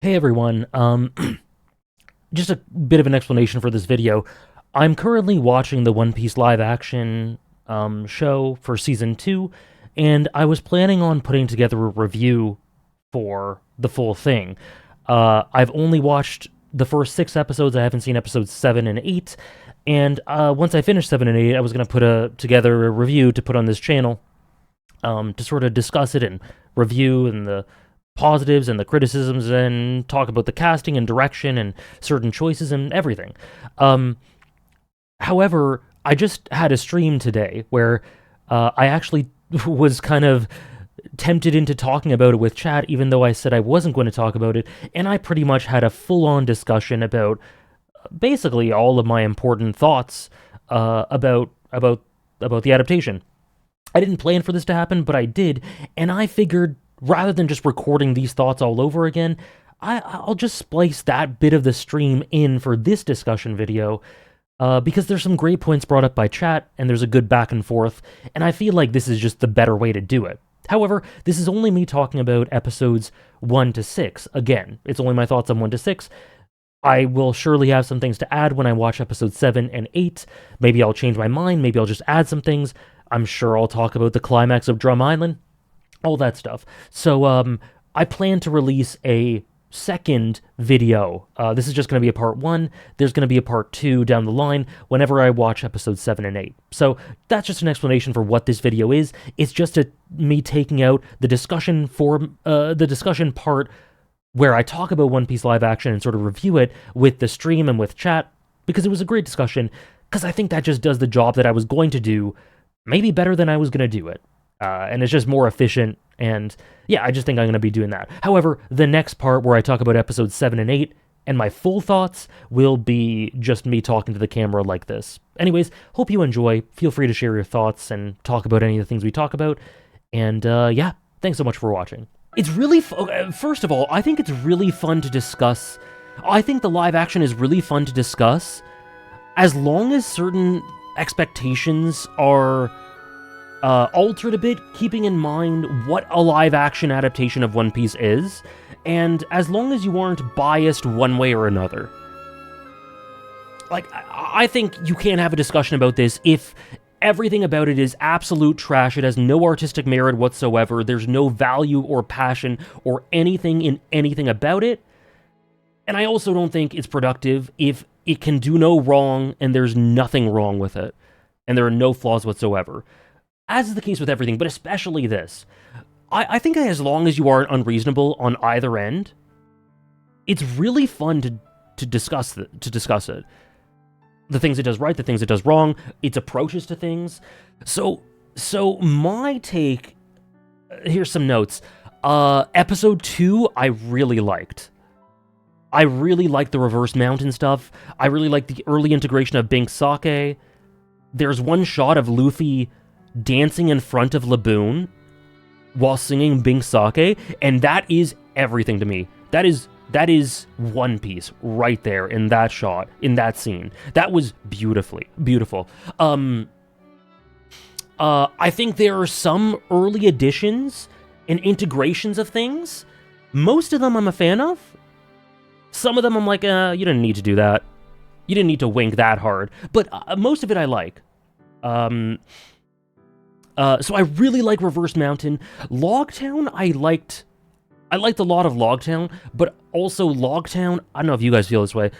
Hey everyone, just a bit of an explanation for this video. I'm currently watching the One Piece live action show for season 2, and I was planning on putting together a review for the full thing. I've only watched the first 6 episodes. I haven't seen episodes 7 and 8, and once I finish 7 and 8, I was going to put together a review to put on this channel to sort of discuss it and review and the positives and the criticisms and talk about the casting and direction and certain choices and everything. However, I just had a stream today where I actually was kind of tempted into talking about it with chat, even though I said I wasn't going to talk about it, and I pretty much had a full-on discussion about basically all of my important thoughts about the adaptation. I didn't plan for this to happen, but I did, and I figured rather than just recording these thoughts all over again, I'll just splice that bit of the stream in for this discussion video, because there's some great points brought up by chat, and there's a good back and forth, and I feel like this is just the better way to do it. However, this is only me talking about episodes 1 to 6. Again, it's only my thoughts on 1 to 6. I will surely have some things to add when I watch episodes 7 and 8. Maybe I'll change my mind, maybe I'll just add some things. I'm sure I'll talk about the climax of Drum Island, all that stuff. So, I plan to release a second video. This is just going to be a part 1. There's going to be a part 2 down the line whenever I watch episodes 7 and 8. So that's just an explanation for what this video is. It's just me taking out the discussion part where I talk about One Piece live action and sort of review it with the stream and with chat, because it was a great discussion, because I think that just does the job that I was going to do, maybe better than I was going to do it. And it's just more efficient, and yeah, I just think I'm going to be doing that. However, the next part where I talk about episodes 7 and 8, and my full thoughts, will be just me talking to the camera like this. Anyways, hope you enjoy. Feel free to share your thoughts and talk about any of the things we talk about. And yeah, thanks so much for watching. It's really, first of all, I think it's really fun to discuss. I think the live action is really fun to discuss, as long as certain expectations are altered a bit, keeping in mind what a live-action adaptation of One Piece is, and as long as you aren't biased one way or another. Like, I think you can't have a discussion about this if everything about it is absolute trash, it has no artistic merit whatsoever, there's no value or passion or anything in anything about it, and I also don't think it's productive if it can do no wrong and there's nothing wrong with it, and there are no flaws whatsoever. As is the case with everything, but especially this. I think as long as you aren't unreasonable on either end, it's really fun to discuss it. The things it does right, the things it does wrong, its approaches to things. So my take, here's some notes. Episode 2, I really liked. I really liked the reverse mountain stuff. I really liked the early integration of Bink Sake. There's one shot of Luffy dancing in front of Laboon while singing Bink Sake, and that is everything to me. That is One Piece right there in that shot, in that scene. That was beautiful. I think there are some early additions and integrations of things. Most of them I'm a fan of. Some of them I'm like, you didn't need to do that. You didn't need to wink that hard. But most of it I like. So I really like Reverse Mountain. Logtown, I liked a lot of Logtown, but also Logtown, I don't know if you guys feel this way.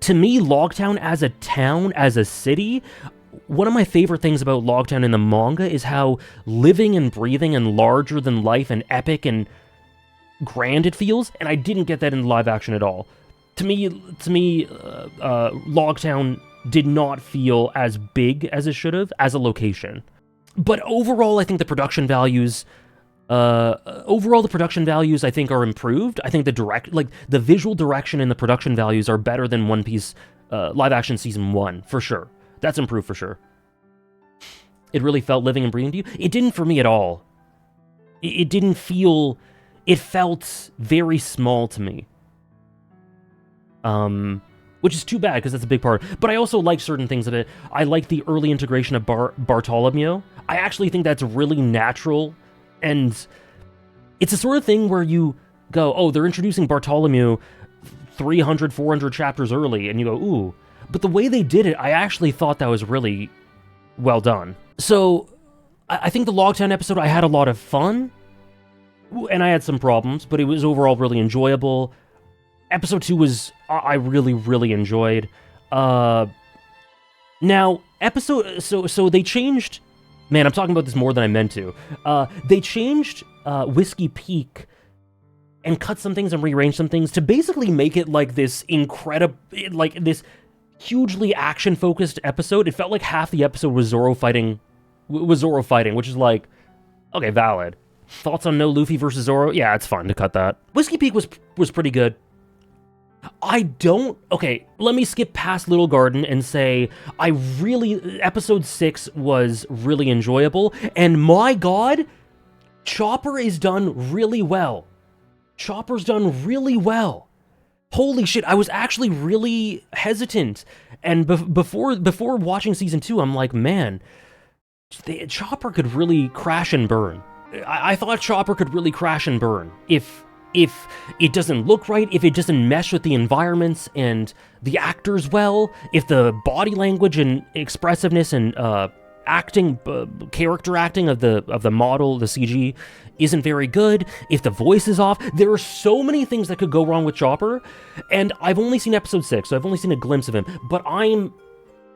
To me, Logtown as a town, as a city, one of my favorite things about Logtown in the manga is how living and breathing and larger than life and epic and grand it feels, and I didn't get that in live action at all. To me, Logtown did not feel as big as it should have as a location. But overall, I think the production values, I think are improved. I think the visual direction and the production values are better than One Piece live action season 1, for sure. That's improved for sure. It really felt living and breathing to you. It didn't for me at all. It didn't feel, it felt very small to me. Which is too bad, because that's a big part. But I also like certain things of it. I like the early integration of Bartolomeo. I actually think that's really natural, and it's a sort of thing where you go, oh, they're introducing Bartholomew 300, 400 chapters early, and you go, ooh. But the way they did it, I actually thought that was really well done. So, I think the Logtown episode, I had a lot of fun, and I had some problems, but it was overall really enjoyable. Episode 2 was, I really, really enjoyed. Now, so they changed, man, I'm talking about this more than I meant to. They changed Whiskey Peak and cut some things and rearranged some things to basically make it like this incredible, like this hugely action-focused episode. It felt like half the episode was Zoro fighting, which is like, okay, valid. Thoughts on no Luffy versus Zoro? Yeah, it's fun to cut that. Whiskey Peak was pretty good. Okay, let me skip past Little Garden and say, episode 6 was really enjoyable, and my god, Chopper is done really well. Chopper's done really well. Holy shit, I was actually really hesitant, and before watching season 2, I'm like, man, Chopper could really crash and burn. I thought Chopper could really crash and burn if it doesn't look right, if it doesn't mesh with the environments and the actors well, if the body language and expressiveness and character acting of the model, the CG, isn't very good, if the voice is off, there are so many things that could go wrong with Chopper, and I've only seen episode 6, so I've only seen a glimpse of him, but I'm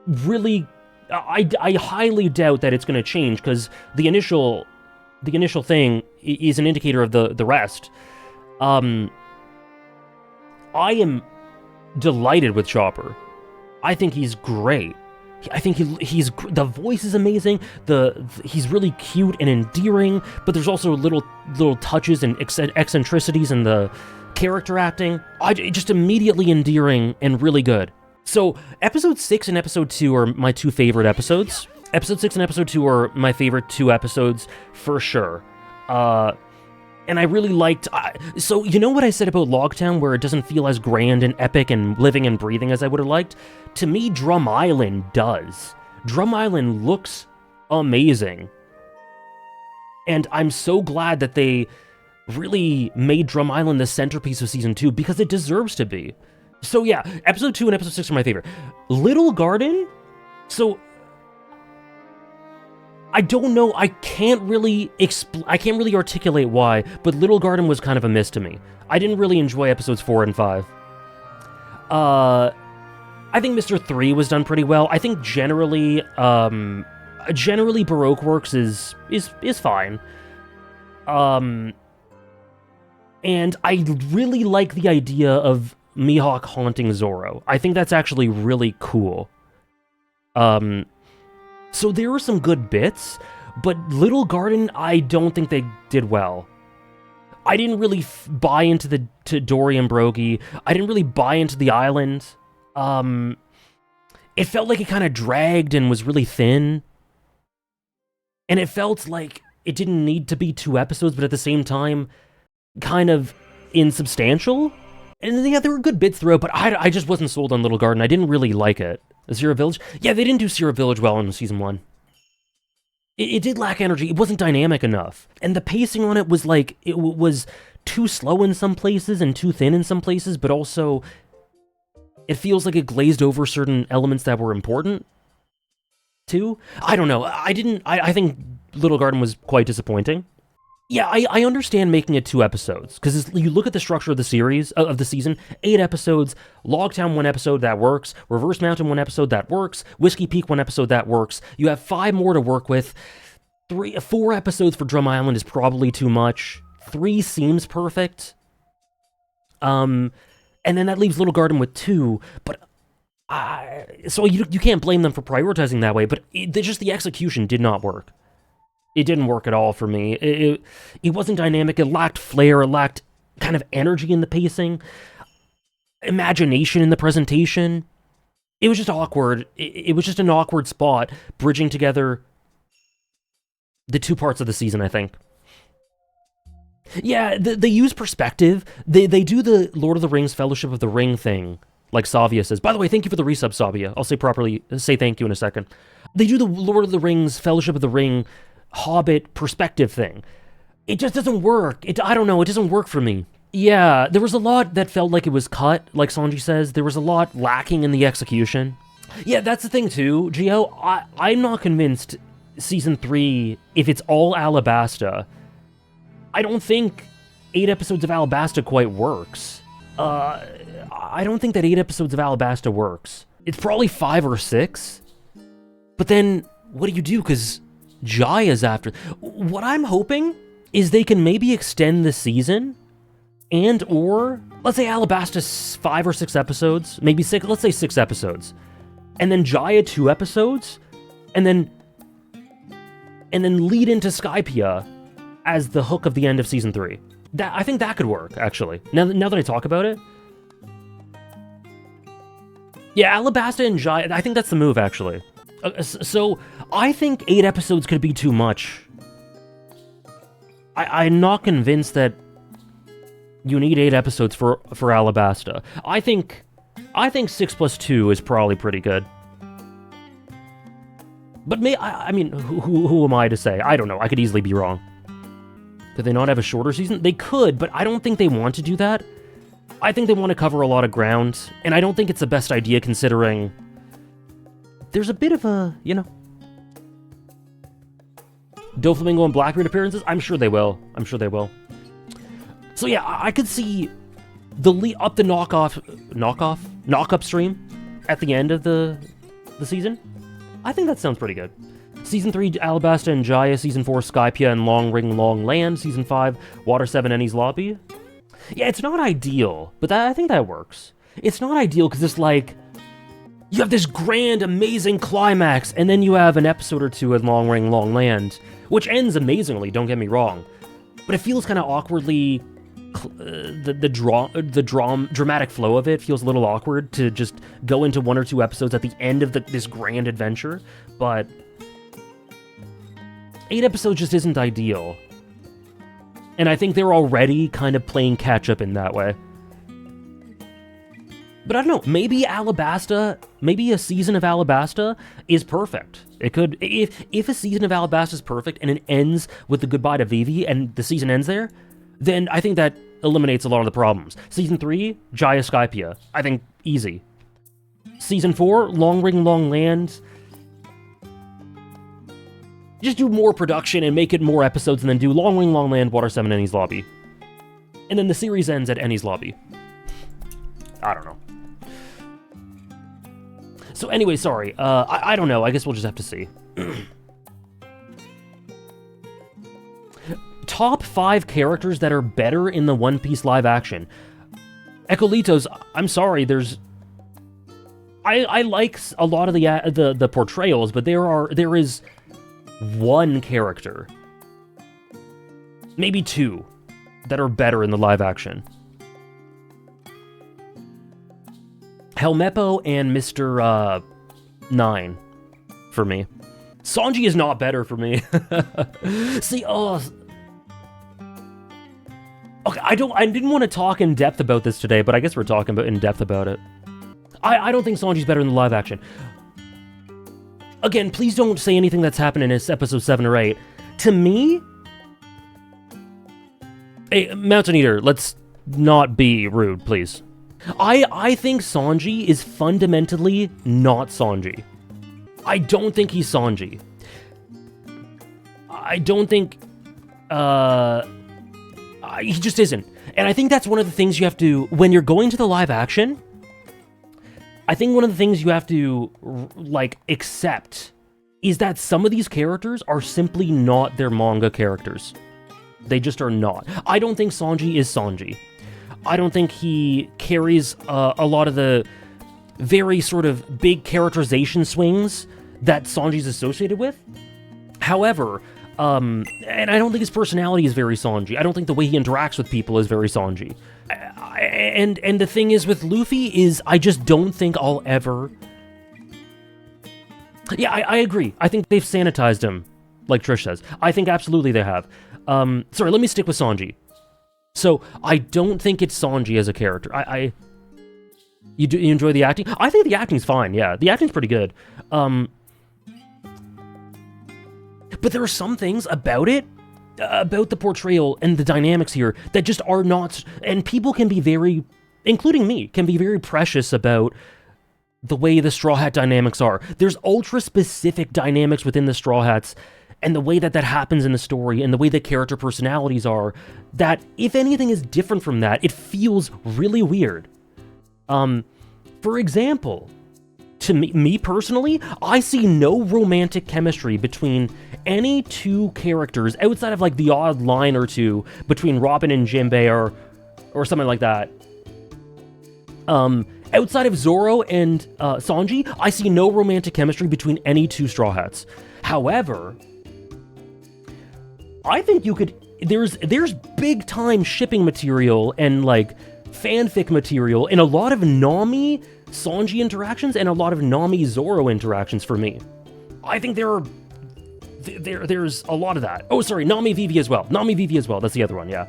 really, I highly doubt that it's going to change, because the initial thing is an indicator of the rest. I am delighted with Chopper. I think he's great. I think the voice is amazing. He's really cute and endearing, but there's also little touches and eccentricities in the character acting. Just immediately endearing and really good. So episode 6 and episode 2 are my two favorite episodes. Episode 6 and episode 2 are my favorite two episodes for sure. And I really liked... so, you know what I said about Logtown, where it doesn't feel as grand and epic and living and breathing as I would have liked? To me, Drum Island does. Drum Island looks amazing. And I'm so glad that they really made Drum Island the centerpiece of Season 2, because it deserves to be. So yeah, Episode 2 and Episode 6 are my favorite. Little Garden? So... I don't know, I can't really articulate why, but Little Garden was kind of a miss to me. I didn't really enjoy episodes 4 and 5. I think Mr. 3 was done pretty well. I think generally Baroque Works is fine. And I really like the idea of Mihawk haunting Zoro. I think that's actually really cool. So there were some good bits, but Little Garden, I don't think they did well. I didn't really buy into to Dory and Brogy. I didn't really buy into the island. It felt like it kind of dragged and was really thin. And it felt like it didn't need to be 2 episodes, but at the same time, kind of insubstantial. And yeah, there were good bits throughout, but I just wasn't sold on Little Garden. I didn't really like it. Sierra Village? Yeah, they didn't do Sierra Village well in Season 1. It did lack energy. It wasn't dynamic enough. And the pacing on it was like, it was too slow in some places and too thin in some places, but also it feels like it glazed over certain elements that were important, too. I don't know. I think Little Garden was quite disappointing. Yeah, I understand making it 2 episodes, because you look at the structure of the series, of the season, 8 episodes, Logtown 1 episode, that works, Reverse Mountain 1 episode, that works, Whiskey Peak 1 episode, that works, you have 5 more to work with, 4 episodes for Drum Island is probably too much, 3 seems perfect, and then that leaves Little Garden with 2, but, so you can't blame them for prioritizing that way, but just the execution did not work. It didn't work at all for me. It wasn't dynamic. It lacked flair. It lacked kind of energy in the pacing, imagination in the presentation. It was just awkward. It was just an awkward spot bridging together the 2 parts of the season, I think. Yeah, they use perspective. They do the Lord of the Rings Fellowship of the Ring thing, like Savia says. By the way, thank you for the resub, Savia. I'll say thank you in a second. They do the Lord of the Rings Fellowship of the Ring Hobbit perspective thing. It just doesn't work. I don't know, it doesn't work for me. Yeah, there was a lot that felt like it was cut, like Sanji says. There was a lot lacking in the execution. Yeah, that's the thing too, Gio. I'm not convinced Season 3, if it's all Alabasta, I don't think 8 episodes of Alabasta quite works. I don't think that 8 episodes of Alabasta works. It's probably 5 or 6. But then, what do you do? Because Jaya's after. What I'm hoping is they can maybe extend the season, and or, let's say Alabasta's 5 or 6 episodes, maybe 6, let's say 6 episodes. And then Jaya 2 episodes, and then lead into Skypiea as the hook of the end of Season 3. I think that could work, actually. Now that I talk about it. Yeah, Alabasta and Jaya, I think that's the move, actually. So, I think 8 episodes could be too much. I'm not convinced that you need 8 episodes for Alabasta. I think 6 plus 2 is probably pretty good. But I mean, who am I to say? I don't know. I could easily be wrong. Could they not have a shorter season? They could, but I don't think they want to do that. I think they want to cover a lot of ground, and I don't think it's the best idea considering there's a bit of a, you know... Doflamingo and Blackbeard appearances? I'm sure they will. I'm sure they will. So yeah, I could see the knock-up stream at the end of the season. I think that sounds pretty good. Season 3, Alabasta and Jaya. Season 4, Skypiea and Long Ring Long Land. Season 5, Water 7, Enies Lobby. Yeah, it's not ideal, but I think that works. It's not ideal because it's like, you have this grand, amazing climax, and then you have an episode or two at Long Ring Long Land, which ends amazingly, don't get me wrong. But it feels kind of awkwardly... the dramatic flow of it feels a little awkward to just go into 1 or 2 episodes at the end of this grand adventure, but 8 episodes just isn't ideal. And I think they're already kind of playing catch-up in that way. But I don't know, maybe maybe a season of Alabasta is perfect. It could, if a season of Alabasta is perfect and it ends with the goodbye to Vivi and the season ends there, then I think that eliminates a lot of the problems. Season 3, Jaya Skypiea. I think easy. Season 4, Long Ring Long Land. Just do more production and make it more episodes and then do Long Ring Long Land, Water 7, Enies Lobby. And then the series ends at Enies Lobby. I don't know. So anyway, sorry. I don't know. I guess we'll just have to see. Top 5 characters that are better in the One Piece live action. Ecolitos, I'm sorry, I like a lot of the portrayals, but there is one character, maybe 2, that are better in the live action. Helmeppo and Mr. 9 for me. Sanji is not better for me. See, okay, I didn't want to talk in depth about this today, but I guess we're talking in depth about it. I don't think Sanji's better in the live action. Again, please don't say anything that's happened in this episode 7 or 8. To me... Hey, Mountain Eater, let's not be rude, please. I think Sanji is fundamentally not Sanji. I don't think he's Sanji. I don't think... he just isn't. And I think that's one of the things you have to... When you're going to the live action... I think one of the things you have to, like, accept is that some of these characters are simply not their manga characters. They just are not. I don't think Sanji is Sanji. I don't think he carries a lot of the very sort of big characterization swings that Sanji's associated with. However, and I don't think his personality is very Sanji. I don't think the way he interacts with people is very Sanji. And the thing is with Luffy is I just don't think I'll ever... Yeah, I agree. I think they've sanitized him, like Trish says. I think absolutely they have. Sorry, let me stick with Sanji. So, I don't think it's Sanji as a character. You enjoy the acting? I think the acting's fine, yeah. The acting's pretty good. But there are some things about it. about the portrayal and the dynamics here that just are not, and people can be very, including me, can be very precious about the way the Straw Hat dynamics are. There's ultra-specific dynamics within the Straw Hats, and the way that happens in the story, and the way the character personalities are, that if anything is different from that, it feels really weird. For example, to me personally, I see no romantic chemistry between any two characters outside of like the odd line or two between Robin and Jinbei or something like that. Outside of Zoro and Sanji, I see no romantic chemistry between any two Straw Hats. However, I think you could, there's big time shipping material and like fanfic material in a lot of Nami Sanji interactions and a lot of Nami Zoro interactions for me. I think there's a lot of that. Oh, sorry, Nami Vivi as well. Nami Vivi as well. That's the other one, yeah.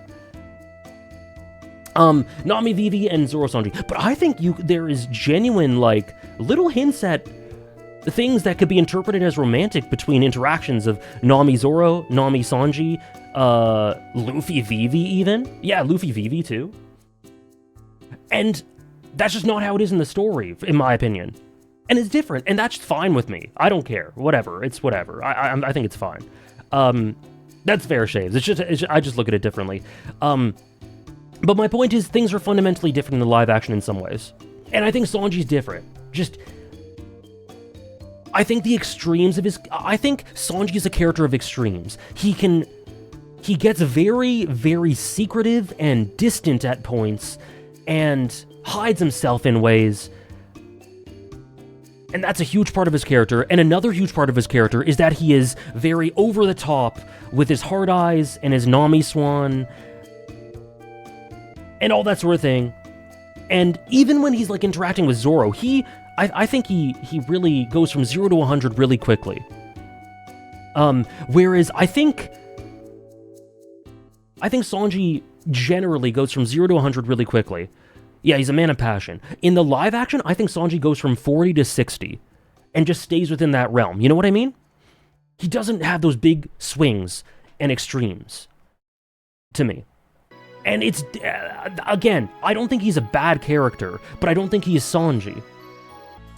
Nami Vivi and Zoro Sanji. But I think there is genuine like little hints at things that could be interpreted as romantic between interactions of Nami Zoro, Nami Sanji, Luffy Vivi even. Yeah, Luffy Vivi too. And that's just not how it is in the story, in my opinion. And it's different, and that's fine with me. I don't care. Whatever. It's whatever. I think it's fine. That's fair shaves. I just look at it differently. But my point is, things are fundamentally different in the live action in some ways. And I think Sanji's different. I think the extremes of I think Sanji is a character of extremes. He gets very, very secretive and distant at points, and hides himself in ways. And that's a huge part of his character. And another huge part of his character is that he is very over the top with his hard eyes and his Nami Swan and all that sort of thing. And even when he's like interacting with Zoro, I think he really goes from 0 to 100 really quickly. Whereas I think Sanji generally goes from 0 to 100 really quickly. Yeah, he's a man of passion. In the live action, I think Sanji goes from 40 to 60 and just stays within that realm. You know what I mean? He doesn't have those big swings and extremes to me. And it's, again, I don't think he's a bad character, but I don't think he is Sanji.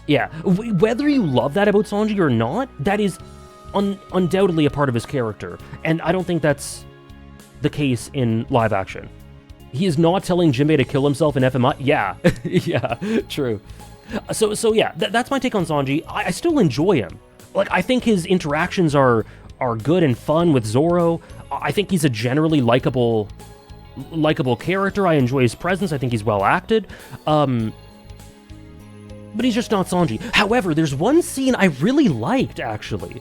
Yeah, whether you love that about Sanji or not, that is undoubtedly a part of his character. And I don't think that's the case in live action. He is not telling Jinbei to kill himself in FMI. Yeah, yeah, true. So yeah, that's my take on Sanji. I still enjoy him. Like, I think his interactions are good and fun with Zoro. I think he's a generally likable character. I enjoy his presence. I think he's well acted. But he's just not Sanji. However, there's one scene I really liked, actually,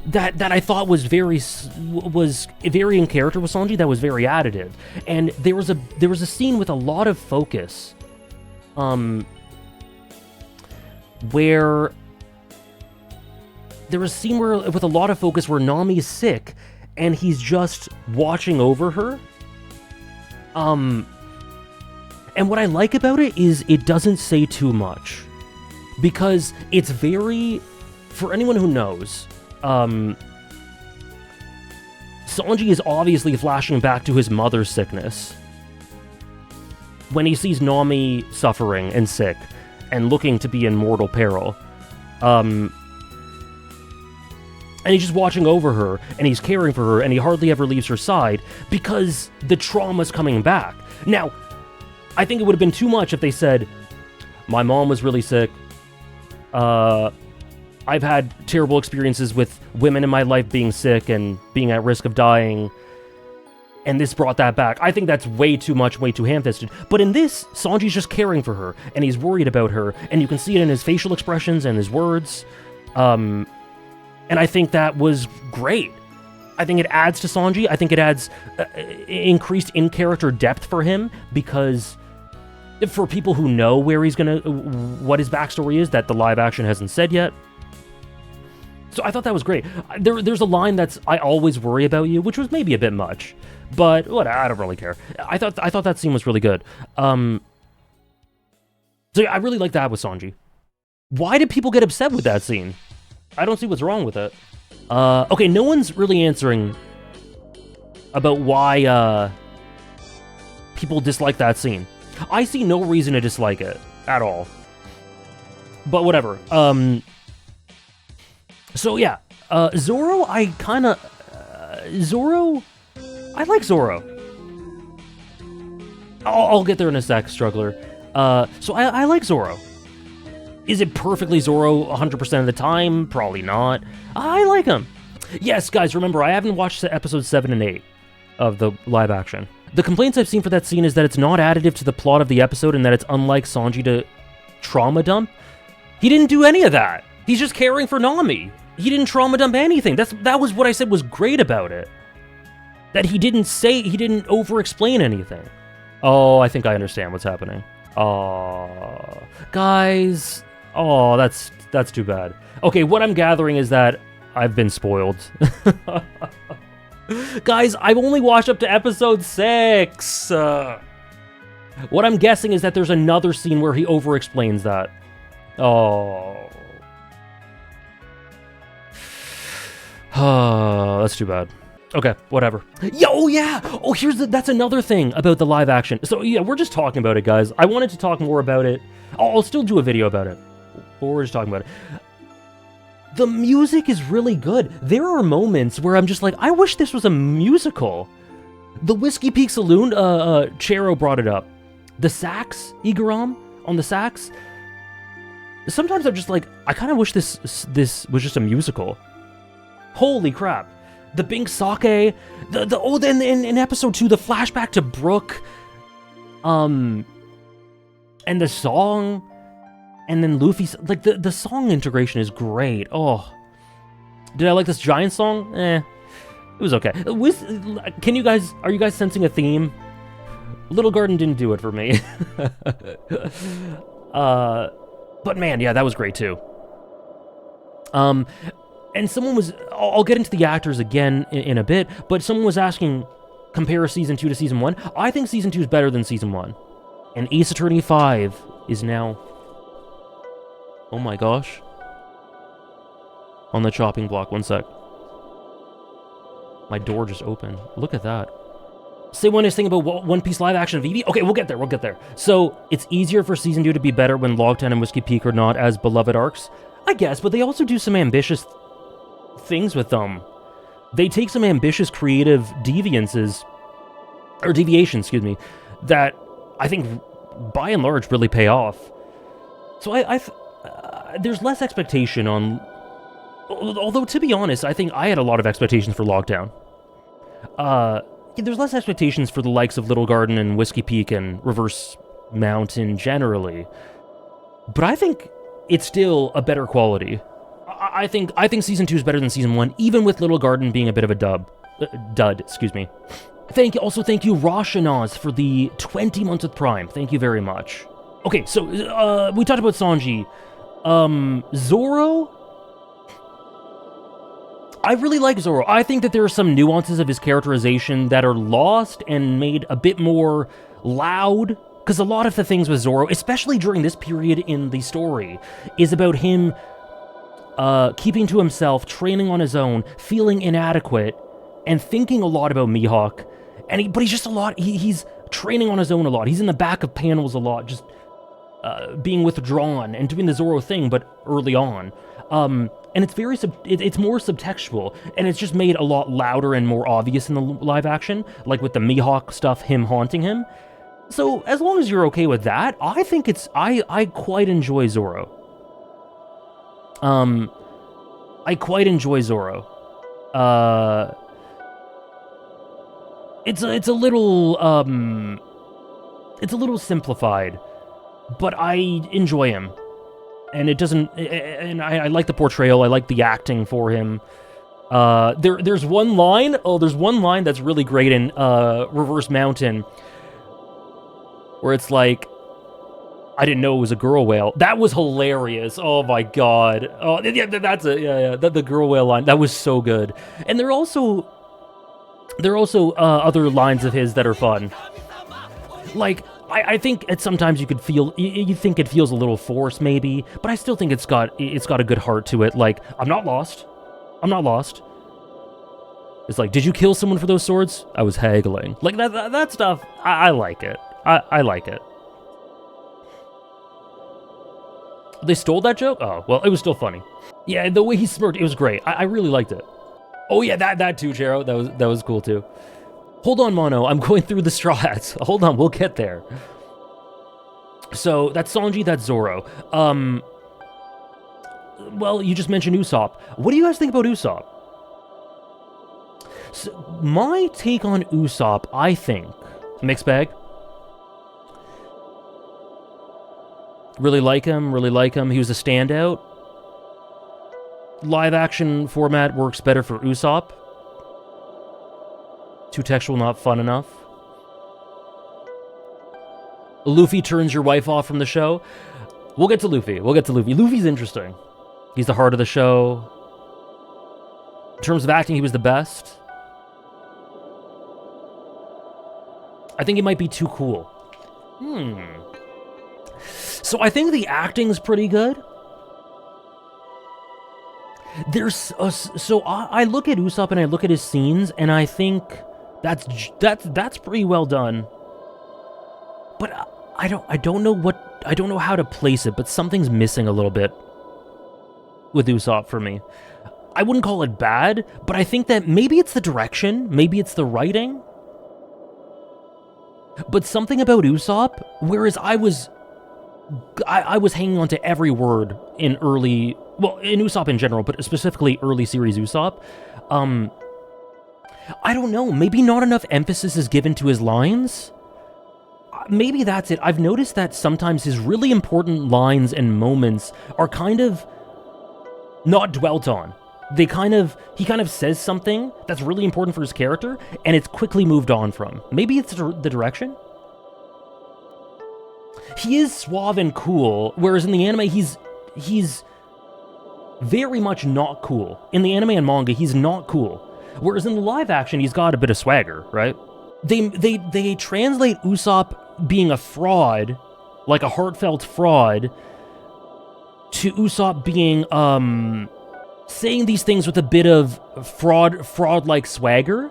that I thought was very in character with Sanji, that was very additive. And there was a scene with a lot of focus, where there was a scene with a lot of focus where Nami is sick, and he's just watching over her. And what I like about it is it doesn't say too much, because it's very, for anyone who knows, Sanji is obviously flashing back to his mother's sickness when he sees Nami suffering and sick and looking to be in mortal peril. And he's just watching over her, and he's caring for her, and he hardly ever leaves her side because the trauma's coming back. Now, I think it would have been too much if they said, my mom was really sick, I've had terrible experiences with women in my life being sick and being at risk of dying, and this brought that back. I think that's way too much, way too ham-fisted. But in this, Sanji's just caring for her, and he's worried about her, and you can see it in his facial expressions and his words. And I think that was great. I think it adds to Sanji. I think it adds increased in-character depth for him, because for people who know what his backstory is, that the live action hasn't said yet. So I thought that was great. There's a line that's, I always worry about you, which was maybe a bit much, but what, I don't really care. I thought that scene was really good. So yeah, I really like that with Sanji. Why did people get upset with that scene? I don't see what's wrong with it. Okay, no one's really answering about why people dislike that scene. I see no reason to dislike it at all. But whatever. So yeah, Zoro, I like Zoro. I'll get there in a sec, struggler. So I like Zoro. Is it perfectly Zoro 100% of the time? Probably not. I like him. Yes, guys, remember, I haven't watched episodes 7 and 8 of the live action. The complaints I've seen for that scene is that it's not additive to the plot of the episode and that it's unlike Sanji to trauma dump. He didn't do any of that. He's just caring for Nami. He didn't trauma dump anything. That was what I said was great about it. That he didn't over-explain anything. Oh, I think I understand what's happening. Oh, guys. Oh, that's too bad. Okay, what I'm gathering is that I've been spoiled. Guys, I've only watched up to episode 6. What I'm guessing is that there's another scene where he over-explains that. Oh. That's too bad. Okay, whatever. Oh yeah! Oh, that's another thing about the live action. So yeah, we're just talking about it, guys. I wanted to talk more about it. I'll still do a video about it. But we're just talking about it. The music is really good. There are moments where I'm just like, I wish this was a musical. The Whiskey Peak Saloon, Chero brought it up. The sax, Igaram, on the sax. Sometimes I'm just like, I kind of wish this was just a musical. Holy crap. The Bink Sake, then in episode 2, the flashback to Brook, and the song, and then Luffy's, like, the song integration is great. Oh. Did I like this giant song? It was okay. Are you guys sensing a theme? Little Garden didn't do it for me. But man, yeah, that was great too. And someone was, I'll get into the actors again in a bit, but someone was asking, compare Season 2 to Season 1. I think Season 2 is better than Season 1. And Ace Attorney 5 is now, oh my gosh, on the chopping block. One sec. My door just opened. Look at that. Say one nice thing about One Piece live action Vivi. Okay, we'll get there. So, it's easier for Season 2 to be better when Logtown and Whiskey Peak are not as beloved arcs? I guess, but they also do some ambitious things with them. They take some ambitious creative deviations, that I think by and large really pay off. So there's less expectation on, although to be honest, I think I had a lot of expectations for Logtown. There's less expectations for the likes of Little Garden and Whiskey Peak and Reverse Mountain generally, but I think it's still a better quality. I think Season 2 is better than Season 1, even with Little Garden being a bit of a dud, excuse me. Thank you, Roshanaz, for the 20 months with Prime. Thank you very much. Okay, so, we talked about Sanji. Zoro? I really like Zoro. I think that there are some nuances of his characterization that are lost and made a bit more loud, because a lot of the things with Zoro, especially during this period in the story, is about him keeping to himself, training on his own, feeling inadequate, and thinking a lot about Mihawk. But he's just a lot, he's training on his own a lot. He's in the back of panels a lot, just being withdrawn and doing the Zoro thing, but early on. And it's it's more subtextual, and it's just made a lot louder and more obvious in the live action, like with the Mihawk stuff, him haunting him. So, as long as you're okay with that, I think I quite enjoy Zoro. I quite enjoy Zoro. It's a little simplified, but I enjoy him. And it doesn't, and I like the portrayal, I like the acting for him. There's one line that's really great in Reverse Mountain, where it's like, I didn't know it was a girl whale. That was hilarious. Oh my god. Oh yeah, that's it. Yeah. The girl whale line. That was so good. And there are also other lines of his that are fun. Like, I think sometimes you think it feels a little forced maybe, but I still think it's got a good heart to it. Like, I'm not lost. It's like, did you kill someone for those swords? I was haggling. Like, that stuff, I like it. I like it. They stole that joke? Oh, well, it was still funny. Yeah, the way he smirked, it was great. I really liked it. Oh yeah, that too, Chero. That was cool too. Hold on, Mono. I'm going through the Straw Hats. Hold on, we'll get there. So, that's Sanji, that's Zoro. Well, you just mentioned Usopp. What do you guys think about Usopp? So, my take on Usopp, I think... Mixed bag? Really like him. He was a standout. Live action format works better for Usopp. Too textual, not fun enough. Luffy turns your wife off from the show. We'll get to Luffy. Luffy's interesting. He's the heart of the show. In terms of acting, he was the best. I think he might be too cool. So I think the acting's pretty good. So I look at Usopp and I look at his scenes and I think that's pretty well done. But I don't know how to place it, but something's missing a little bit with Usopp for me. I wouldn't call it bad, but I think that maybe it's the direction, maybe it's the writing. But something about Usopp, whereas I was hanging on to every word in early, well, in Usopp in general, but specifically early series Usopp. I don't know, maybe not enough emphasis is given to his lines? Maybe that's it. I've noticed that sometimes his really important lines and moments are kind of not dwelt on. He kind of says something that's really important for his character, and it's quickly moved on from. Maybe it's the direction? He is suave and cool, whereas in the anime, he's very much not cool. In the anime and manga, he's not cool. Whereas in the live action, he's got a bit of swagger, right? They translate Usopp being a fraud, like a heartfelt fraud, to Usopp being, saying these things with a bit of fraud-like swagger,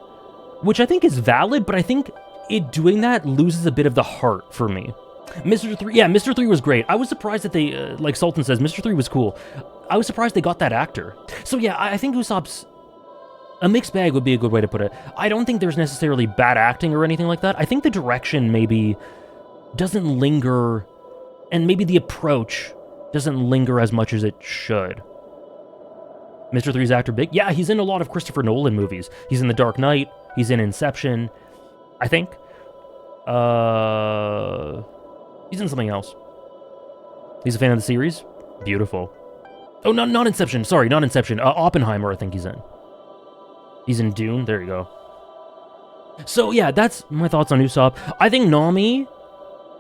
which I think is valid, but I think it doing that loses a bit of the heart for me. Mr. 3, yeah, Mr. 3 was great. I was surprised that they, like Sultan says, Mr. 3 was cool. I was surprised they got that actor. So yeah, I think Usopp's a mixed bag would be a good way to put it. I don't think there's necessarily bad acting or anything like that. I think the direction maybe doesn't linger, and maybe the approach doesn't linger as much as it should. Mr. 3's actor big? Yeah, he's in a lot of Christopher Nolan movies. He's in The Dark Knight. He's in Inception, I think. He's in something else. He's a fan of the series. Beautiful. Oh, not Inception. Sorry, not Inception. Oppenheimer, I think he's in. He's in Dune. There you go. So, yeah, that's my thoughts on Usopp. I think Nami...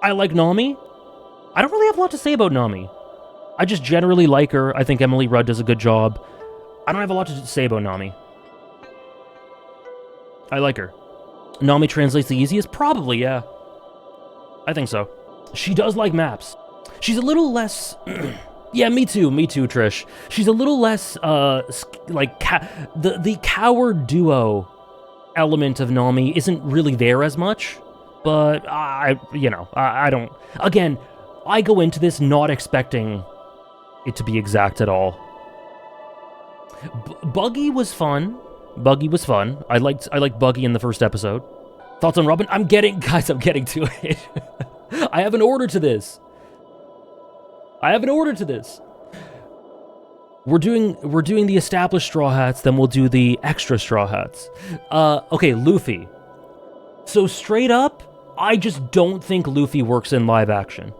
I like Nami. I don't really have a lot to say about Nami. I just generally like her. I think Emily Rudd does a good job. I don't have a lot to say about Nami. I like her. Nami translates the easiest? Probably, yeah. I think so. She does like maps. She's a little less... Yeah, me too, Trish. She's a little less, like, the coward duo element of Nami isn't really there as much, but I don't... Again, I go into this not expecting it to be exact at all. Buggy was fun. I liked Buggy in the first episode. Thoughts on Robin? I'm getting to it. I have an order to this. We're doing the established Straw Hats, then we'll do the extra Straw Hats. Okay, Luffy. So straight up, I just don't think Luffy works in live action.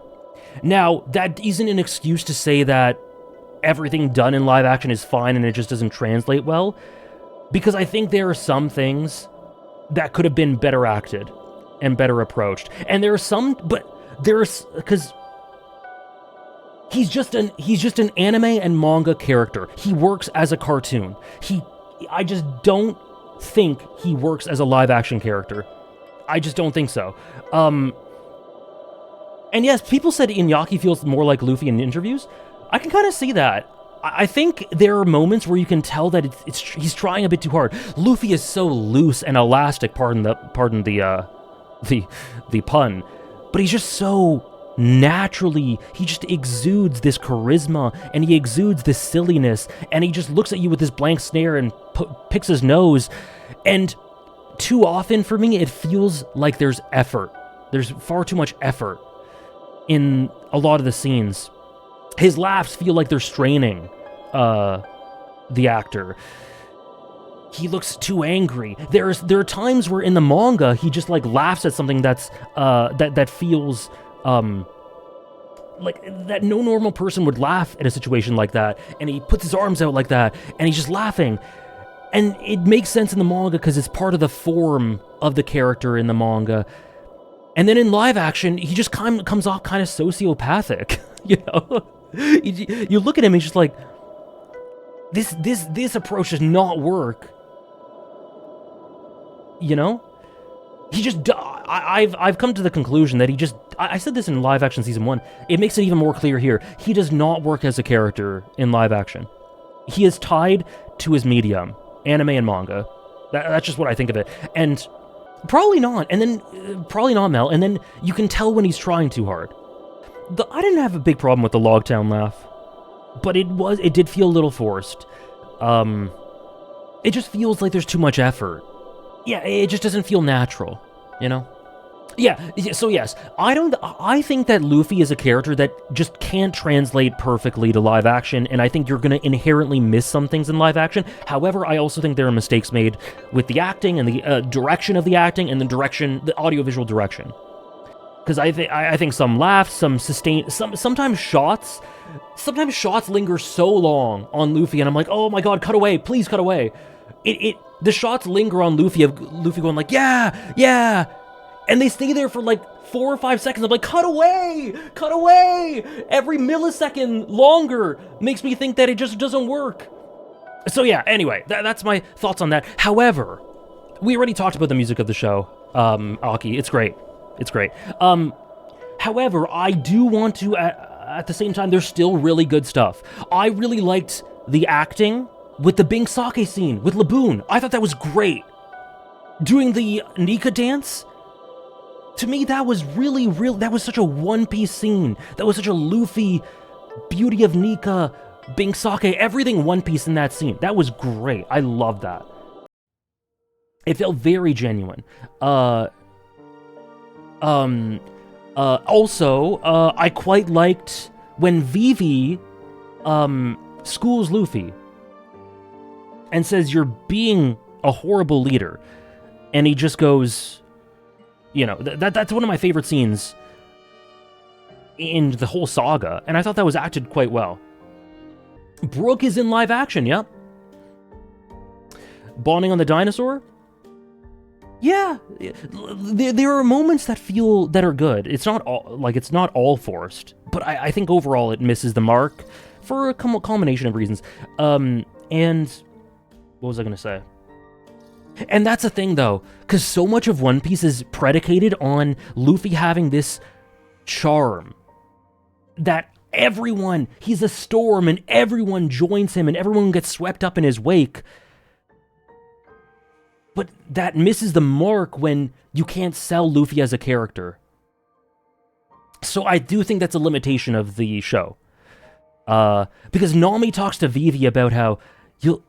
Now, that isn't an excuse to say that everything done in live action is fine and it just doesn't translate well, because I think there are some things that could have been better acted and better approached. And there are some, but there's, because he's just an anime and manga character. He works as a cartoon. I just don't think he works as a live action character. I just don't think so. And yes, people said Iñaki feels more like Luffy in interviews. I can kind of see that. I think there are moments where you can tell that he's trying a bit too hard. Luffy is so loose and elastic, pardon the pun, but he's just so naturally, he just exudes this charisma, and he exudes this silliness, and he just looks at you with this blank stare and picks his nose, and too often for me, it feels like there's effort. There's far too much effort in a lot of the scenes. His laughs feel like they're straining the actor. He looks too angry. There are times where in the manga he just like laughs at something that's that feels like that no normal person would laugh at a situation like that, and he puts his arms out like that, and he's just laughing. And it makes sense in the manga because it's part of the form of the character in the manga. And then in live action, he just comes off kind of sociopathic, you know? You look at him, he's just like, this approach does not work, you know? He just, I've come to the conclusion that he just, I said this in live action season 1, it makes it even more clear here, he does not work as a character in live action. He is tied to his medium, anime and manga. That's just what I think of it. And probably not, and then, probably not Mel, and then you can tell when he's trying too hard. I didn't have a big problem with the Logtown laugh, but it did feel a little forced. It just feels like there's too much effort. Yeah, it just doesn't feel natural, you know? Yeah, so yes, I think that Luffy is a character that just can't translate perfectly to live action, and I think you're going to inherently miss some things in live action. However, I also think there are mistakes made with the acting and the direction of the acting and the audiovisual direction. Because I think some laughs, some sustain, sometimes shots linger so long on Luffy, and I'm like, oh my god, cut away, please cut away. The shots linger on Luffy of Luffy going like, yeah, and they stay there for like 4 or 5 seconds. I'm like, cut away! Every millisecond longer makes me think that it just doesn't work. So yeah, anyway, that's my thoughts on that. However, we already talked about the music of the show, Aki. It's great. However, I do want to, at the same time, there's still really good stuff. I really liked the acting with the Bing Sake scene with Laboon. I thought that was great. Doing the Nika dance, to me, that was really, that was such a One Piece scene. That was such a Luffy, Beauty of Nika, Bing Sake, everything One Piece in that scene. That was great. I love that. It felt very genuine. Also, I quite liked when Vivi, schools Luffy and says, you're being a horrible leader. And he just goes, you know, that's one of my favorite scenes in the whole saga. And I thought that was acted quite well. Brook is in live action, yep. Bonding on the dinosaur? Yeah, there are moments that are good. It's not all forced, but I think overall it misses the mark for a combination of reasons. And what was I gonna say? And that's the thing though, because so much of One Piece is predicated on Luffy having this charm that he's a storm and everyone joins him and everyone gets swept up in his wake. But that misses the mark when you can't sell Luffy as a character. So I do think that's a limitation of the show. Because Nami talks to Vivi about how you'll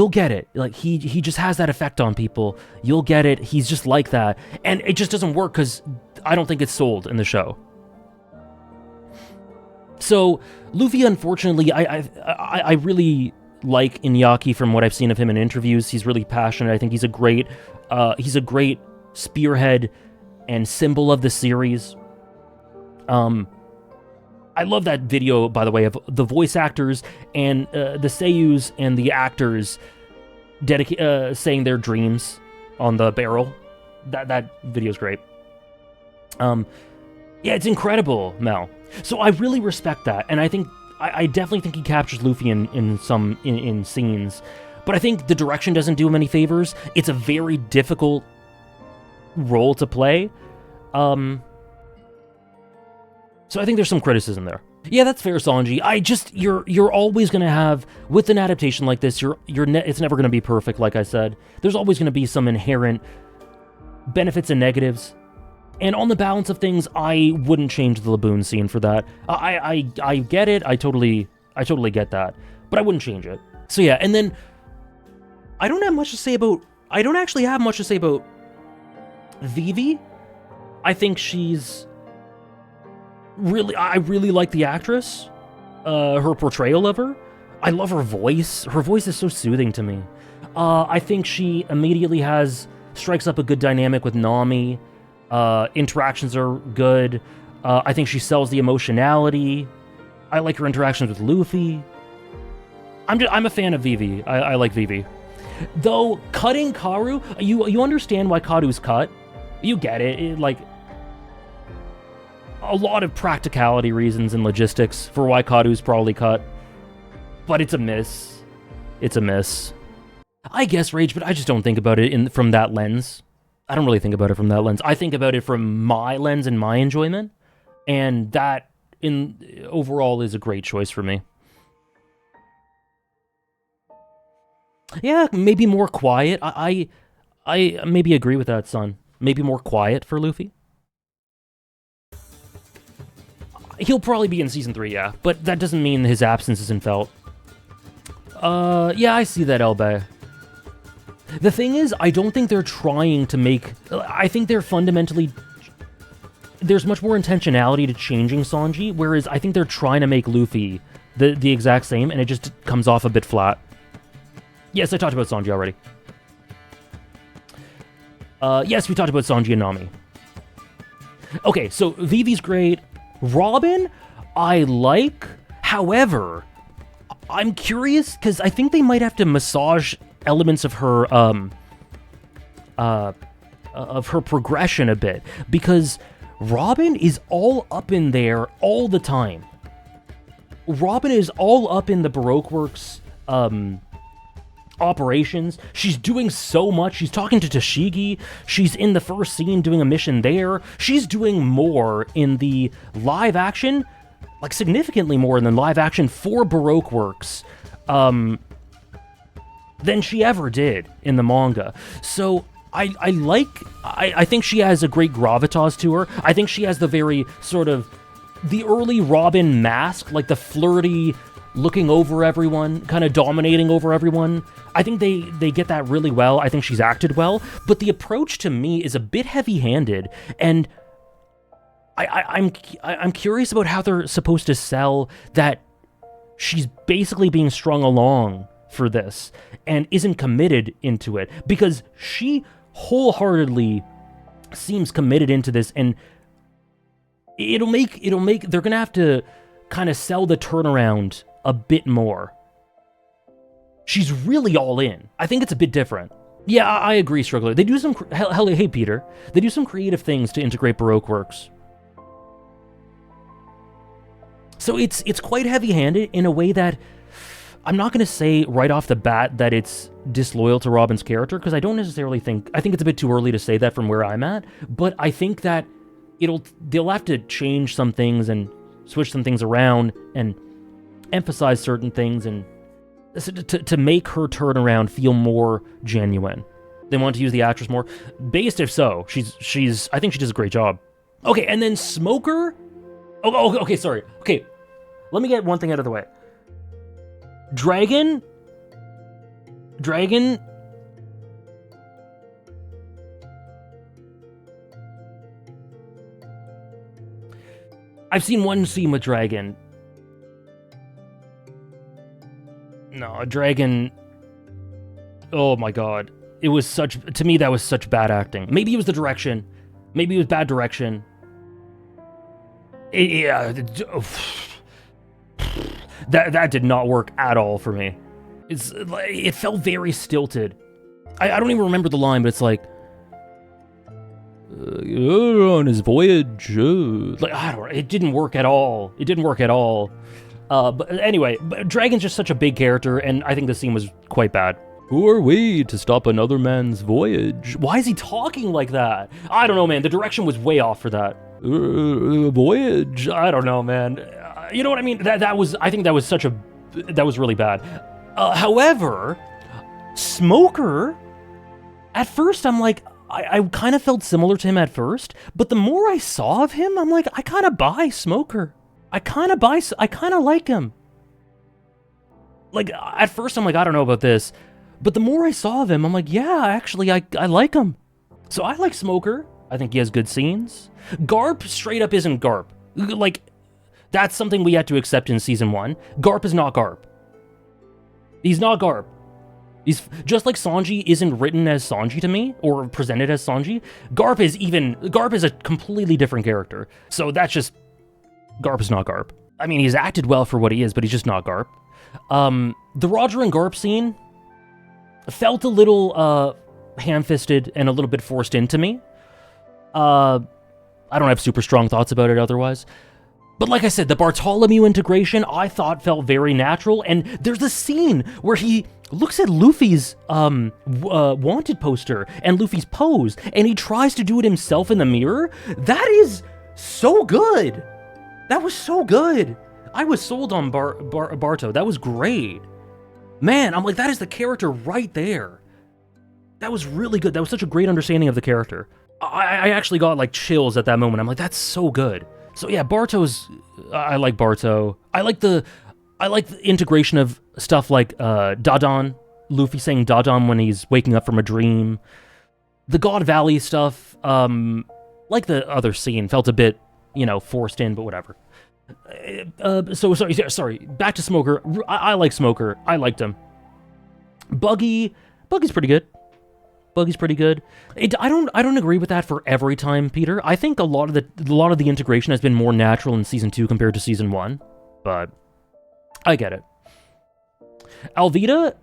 get it. Like, he just has that effect on people. You'll get it. He's just like that. And it just doesn't work because I don't think it's sold in the show. So, Luffy, unfortunately, I really like Iñaki from what I've seen of him in interviews. He's really passionate. I think he's a great spearhead and symbol of the series. I love that video, by the way, of the voice actors and the seiyus and the actors saying their dreams on the barrel. That video's great. Yeah, it's incredible, Mel. So I really respect that, and I think I definitely think he captures Luffy in some scenes, but I think the direction doesn't do him any favors. It's a very difficult role to play. So I think there's some criticism there. Yeah, that's fair, Sanji. You're always gonna have, with an adaptation like this, it's never gonna be perfect, like I said. There's always gonna be some inherent benefits and negatives. And on the balance of things, I wouldn't change the Laboon scene for that. I get it. I totally get that. But I wouldn't change it. So yeah, and then I don't actually have much to say about Vivi. I think I really like the actress. Her portrayal of her. I love her voice. Her voice is so soothing to me. I think she immediately strikes up a good dynamic with Nami. Interactions are good. I think she sells the emotionality. I like her interactions with Luffy. I'm a fan of Vivi. I like Vivi. Though, cutting Karu, you understand why Karu's cut. You get it. Like, a lot of practicality reasons and logistics for why Karu's probably cut. But it's a miss. It's a miss. I guess, Rage, but I just don't think about it from that lens. I don't really think about it from that lens. I think about it from my lens and my enjoyment. And that, overall, is a great choice for me. Yeah, maybe more quiet. I maybe agree with that, son. Maybe more quiet for Luffy. He'll probably be in Season 3, yeah. But that doesn't mean his absence isn't felt. Yeah, I see that, Elbe. The thing is, I don't think they're trying to make... I think they're fundamentally... There's much more intentionality to changing Sanji, whereas I think they're trying to make Luffy the exact same, and it just comes off a bit flat. Yes, I talked about Sanji already. Yes, we talked about Sanji and Nami. Okay, so Vivi's great. Robin, I like. However, I'm curious, because I think they might have to massage elements of her, progression a bit. Because Robin is all up in there all the time. Robin is all up in the Baroque Works, operations. She's doing so much. She's talking to Tashigi. She's in the first scene doing a mission there. She's doing more in the live action, like significantly more than live action for Baroque Works, than she ever did in the manga. So I think she has a great gravitas to her. I think she has the very sort of the early Robin mask, like the flirty, looking over everyone, kind of dominating over everyone. I think they get that really well. I think she's acted well, but the approach to me is a bit heavy-handed, and I'm curious about how they're supposed to sell that she's basically being strung along for this and isn't committed into it, because she wholeheartedly seems committed into this, and it'll make they're gonna have to kind of sell the turnaround a bit more. She's really all in. I think it's a bit different. Yeah, I agree, Struggler. They do some... Hey, Peter. They do some creative things to integrate Baroque Works. So it's quite heavy-handed in a way that... I'm not going to say right off the bat that it's disloyal to Robin's character, because I don't necessarily think... I think it's a bit too early to say that from where I'm at, but I think that they'll have to change some things and switch some things around and emphasize certain things and to make her turnaround feel more genuine. They want to use the actress more. Based, if so, she's I think she does a great job. Okay, and then Smoker. Oh, okay, sorry. Okay, let me get one thing out of the way. Dragon. I've seen one scene with Dragon. No, Dragon... Oh my god. It was such... To me, that was such bad acting. Maybe it was the direction. Maybe it was bad direction. That did not work at all for me. It felt very stilted. I don't even remember the line, but it's like... on his voyage... Like, I don't know. It didn't work at all. It didn't work at all. But anyway, Dragon's just such a big character, and I think the scene was quite bad. Who are we to stop another man's voyage? Why is he talking like that? I don't know, man. The direction was way off for that. Voyage. I don't know, man. You know what I mean? I think that was really bad. However, Smoker, at first I'm like, I kind of felt similar to him at first, but the more I saw of him, I'm like, I kind of buy Smoker. I kind of like him. Like, at first I'm like, I don't know about this, but the more I saw of him, I'm like, yeah, actually, I like him. So I like Smoker. I think he has good scenes. Garp straight up isn't Garp. Like, that's something we had to accept in Season 1. Garp is not Garp. He's not Garp. He's just like Sanji isn't written as Sanji to me, or presented as Sanji. Garp is a completely different character. So that's just, Garp is not Garp. I mean, he's acted well for what he is, but he's just not Garp. The Roger and Garp scene felt a little, ham-fisted and a little bit forced into me. I don't have super strong thoughts about it otherwise. But like I said, the Bartholomew integration I thought felt very natural, and there's a scene where he looks at Luffy's wanted poster and Luffy's pose, and he tries to do it himself in the mirror. That is so good. That was so good. I was sold on Barto. That was great. Man, I'm like, that is the character right there. That was really good. That was such a great understanding of the character. I actually got like chills at that moment. I'm like, that's so good. So yeah, I like Barto. I like the integration of stuff like Dadan, Luffy saying Dadan when he's waking up from a dream. The God Valley stuff, like the other scene, felt a bit, forced in, but whatever. Sorry. Back to Smoker. I like Smoker. I liked him. Buggy's pretty good. I don't agree with that for every time, Peter. I think a lot of the integration has been more natural in Season 2 compared to Season 1, but I get it. Alvida,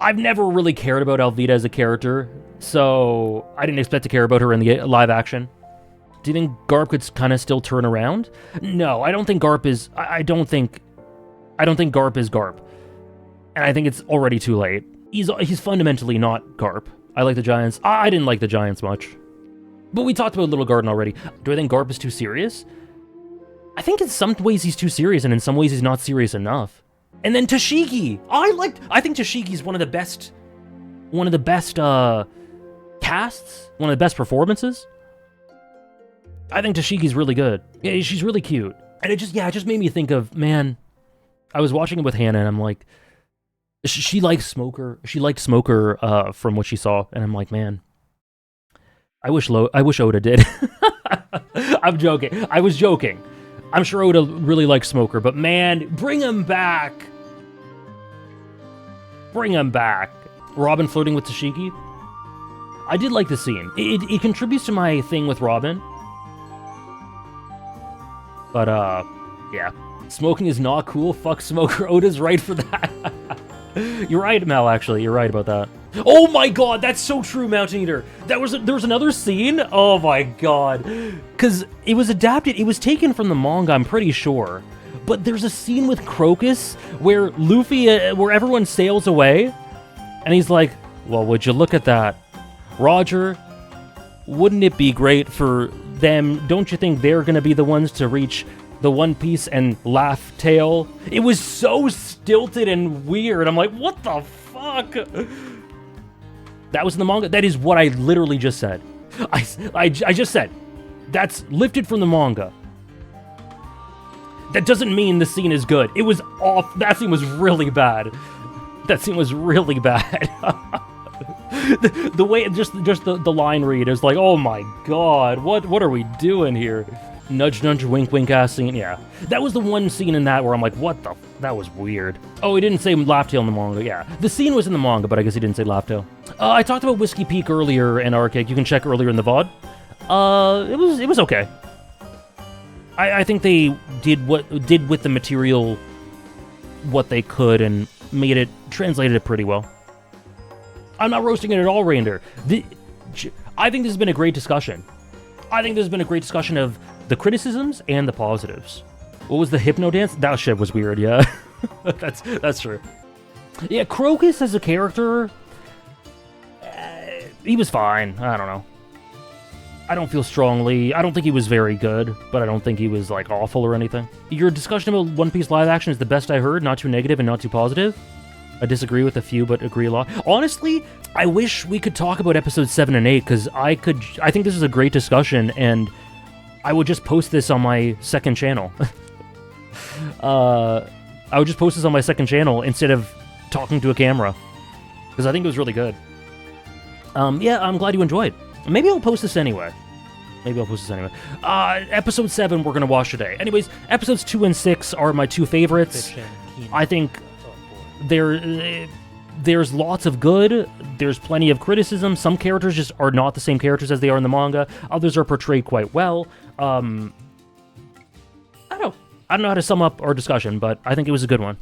I've never really cared about Alvida as a character, so I didn't expect to care about her in the live action. Do you think Garp could kind of still turn around? No, I don't think Garp is. I don't think Garp is Garp, and I think it's already too late. He's fundamentally not Garp. I like the Giants. I didn't like the Giants much. But we talked about Little Garden already. Do I think Garp is too serious? I think in some ways he's too serious, and in some ways he's not serious enough. And then Tashigi! I think Tashigi's one of the best casts, one of the best performances. I think Tashigi's really good. Yeah, she's really cute. And it just made me think of, man, I was watching it with Hannah, and I'm like, she likes Smoker. She liked Smoker from what she saw, and I'm like, man, I wish Oda did. I'm joking. I was joking. I'm sure Oda really likes Smoker, but man, bring him back. Bring him back. Robin flirting with Tashigi. I did like the scene. It contributes to my thing with Robin. But yeah, smoking is not cool. Fuck Smoker. Oda's right for that. You're right, Mel, actually. You're right about that. Oh my god, that's so true, Mountain Eater. There was another scene? Oh my god. Because it was adapted, it was taken from the manga, I'm pretty sure. But there's a scene with Crocus where Luffy, where everyone sails away, and he's like, well, would you look at that? Roger, wouldn't it be great for them? Don't you think they're gonna be the ones to reach the One Piece and Laugh Tale? It was so stilted and weird. I'm like, what the fuck? That was in the manga? That is what I literally just said. I just said, that's lifted from the manga. That doesn't mean the scene is good. It was off. That scene was really bad. That scene was really bad. the way, just the line read is like, oh my god, what are we doing here? Nudge, nudge, wink, wink ass scene. Yeah, that was the one scene in that where I'm like, what the? That was weird. Oh, he didn't say Laugh Tale in the manga. Yeah, the scene was in the manga, but I guess he didn't say Laugh Tale. I talked about Whiskey Peak earlier in Arcade. You can check earlier in the VOD. It was okay. I think they did with the material what they could and translated it pretty well. I'm not roasting it at all, Reindeer. I think this has been a great discussion. I think this has been a great discussion of the criticisms and the positives. What was the hypno dance? That shit was weird, yeah. That's true. Yeah, Crocus as a character, he was fine. I don't know. I don't feel strongly. I don't think he was very good, but I don't think he was, like, awful or anything. Your discussion about One Piece live action is the best I heard, not too negative and not too positive. I disagree with a few, but agree a lot. Honestly, I wish we could talk about episodes 7 and 8, because I think this is a great discussion, and I would just post this on my second channel. I would just post this on my second channel instead of talking to a camera, because I think it was really good. Yeah, I'm glad you enjoyed. Maybe I'll post this anyway. Episode 7 we're going to watch today. Anyways, episodes 2 and 6 are my two favorites. I think there's lots of good. There's plenty of criticism. Some characters just are not the same characters as they are in the manga. Others are portrayed quite well. I don't know how to sum up our discussion, but I think it was a good one.